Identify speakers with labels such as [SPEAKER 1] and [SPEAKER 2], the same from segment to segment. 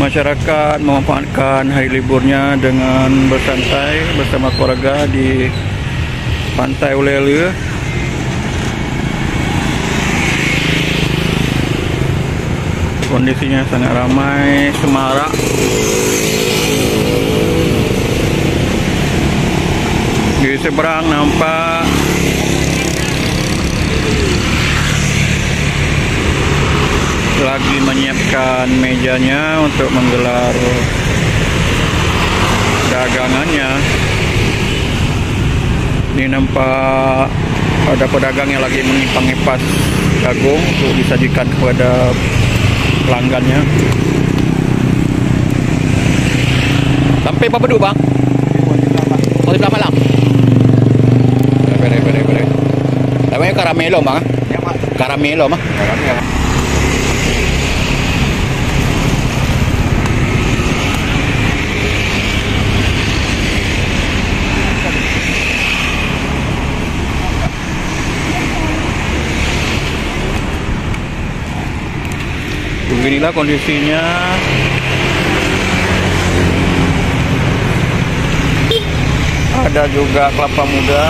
[SPEAKER 1] masyarakat memanfaatkan hari liburnya dengan bersantai bersama keluarga di Pantai Ulele. Kondisinya sangat ramai, semarak. Di seberang nampak lagi menyiapkan mejanya untuk menggelar dagangannya. Ini nampak ada pedagang yang lagi mengipas jagung untuk disajikan kepada pelanggannya. Sampai berapa dulu bang? Oh, di malam. Bere. Namanya karamelo bang? Ya pak. Karamelo mah? Karamelo. Beginilah kondisinya. Ada juga kelapa muda.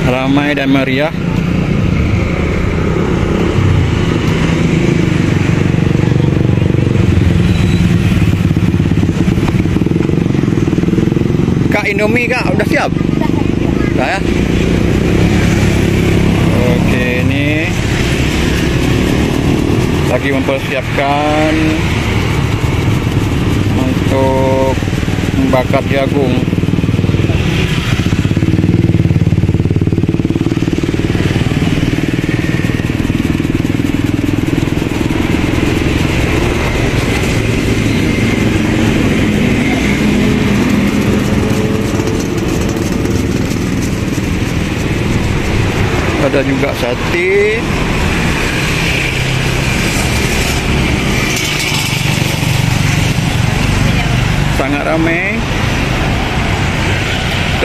[SPEAKER 1] Ramai dan meriah. Kak, Indomie kak, udah siap? Udah ya? Oke, ini lagi mempersiapkan untuk membakar jagung. Ada juga sate. Sangat ramai.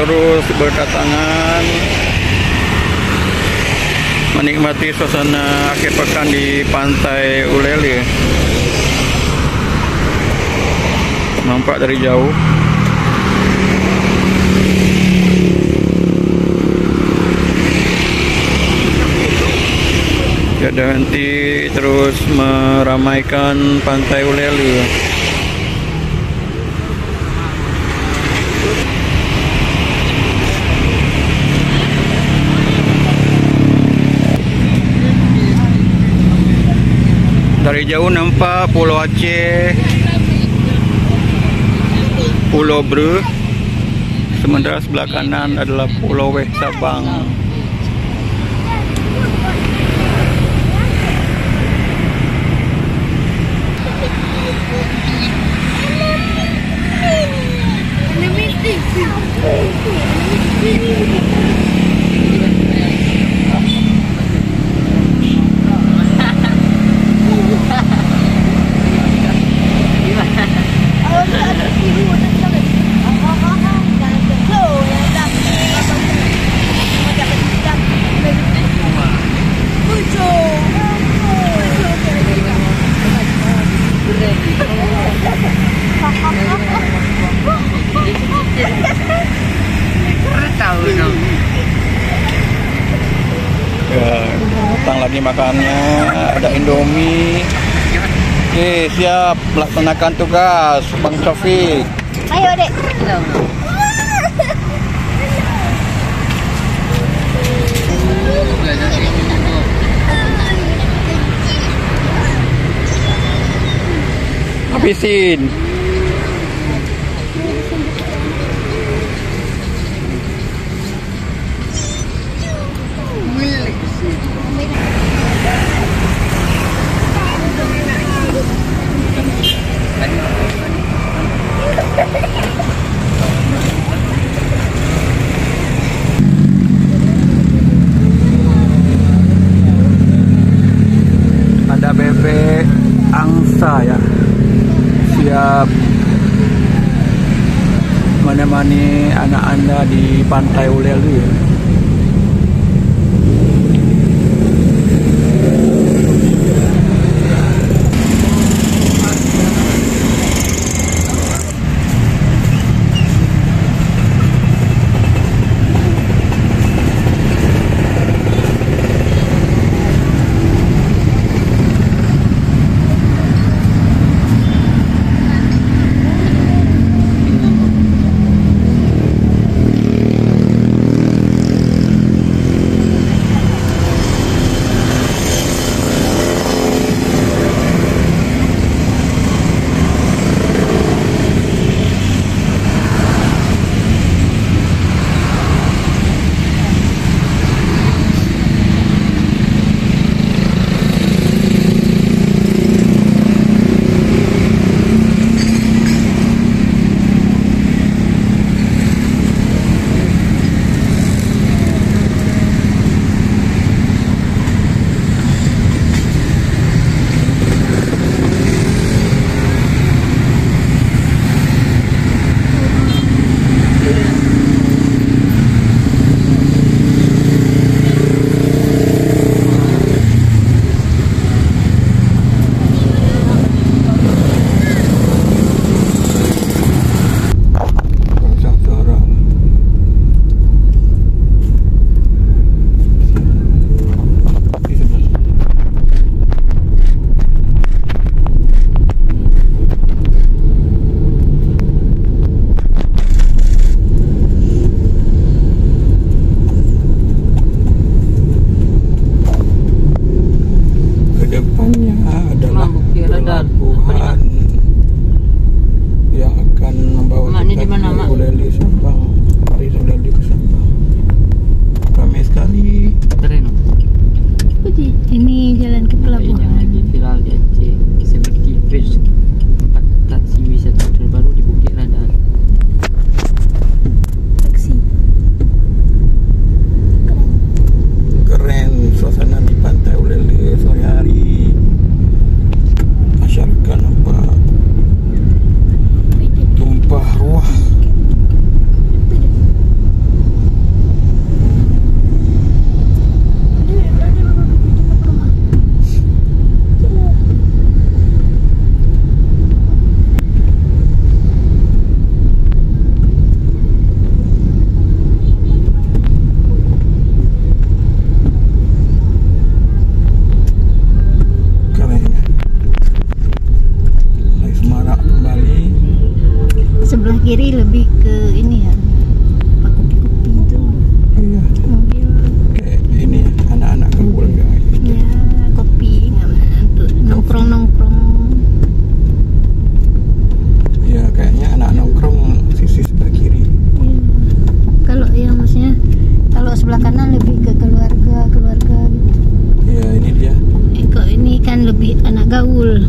[SPEAKER 1] Terus berdatangan menikmati suasana akhir pekan di Pantai Ulele. Nampak dari jauh. Tiada henti terus meramaikan Pantai Ulele. Dari jauh nampak Pulau Aceh, Pulau Bre. Sementara sebelah kanan adalah Pulau Weh Sabang. Datang lagi makannya, ada Indomie. Oke, siap melaksanakan tugas Bang Taufik.
[SPEAKER 2] Ayo dek.
[SPEAKER 1] Habisin. biasa ya, siap menemani anak Anda di Pantai Uleli ya. Pelabuhan yang akan membawa kita ke Uleli Sabang, dari Uleli ke Sabang. Ramai sekali.
[SPEAKER 2] Keren.
[SPEAKER 3] Ini jalan ke pelabuhan.
[SPEAKER 2] Yang lagi viral di Aceh, seperti fish tempat taksi wisata terbaru di Bukit Radar.
[SPEAKER 3] Taksi.
[SPEAKER 1] Keren suasana di Pantai Uleli sore hari. Masyarakat nampak tumpah ruah.
[SPEAKER 3] Sebelah kiri lebih ke ini ya, Pak kopi-kopi itu.
[SPEAKER 1] Iya.
[SPEAKER 3] Mobil.
[SPEAKER 1] Kayak ini ya, anak-anak gaul ya.
[SPEAKER 3] Ya, kopi untuk nongkrong-nongkrong.
[SPEAKER 1] Ya, kayaknya anak nongkrong sisi sebelah kiri.
[SPEAKER 3] Ya. Kalau yang maksudnya kalau sebelah kanan lebih ke keluarga gitu.
[SPEAKER 1] Ya, ini dia.
[SPEAKER 3] Kok ini kan lebih anak gaul.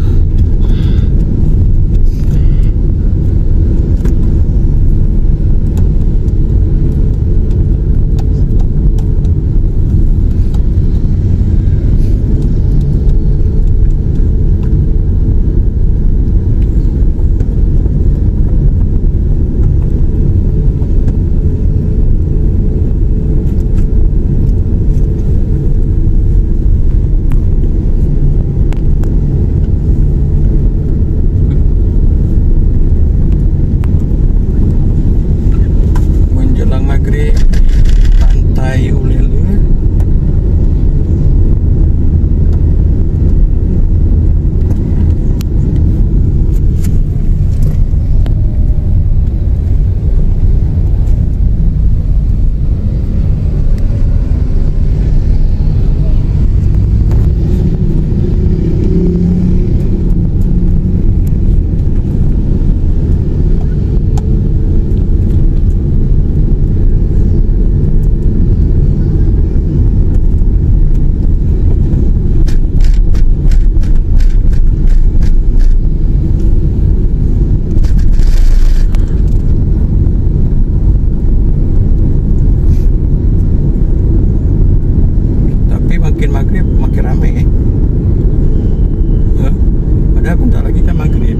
[SPEAKER 1] lagi kan maghrib.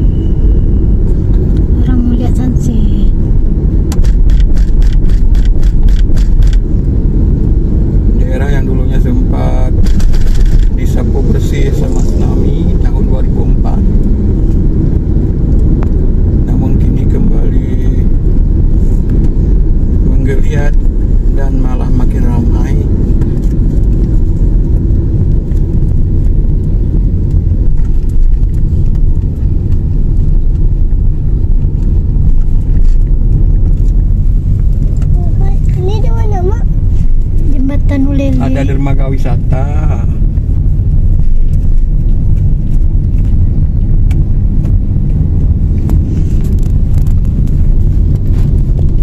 [SPEAKER 3] Orang mau lihat sunset.
[SPEAKER 1] Daerah yang dulunya sempat disapu bersih sama tsunami tahun 2004, namun kini kembali menggeliat dan malah makin ramai.
[SPEAKER 3] Ini di mana, Mak? Jembatan Ulele.
[SPEAKER 1] Ada dermaga wisata.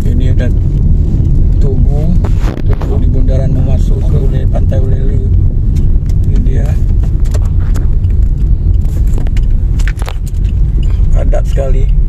[SPEAKER 1] Ini ada Tugu di bundaran mau masuk ke Pantai Ulele. Ini dia. Padat sekali.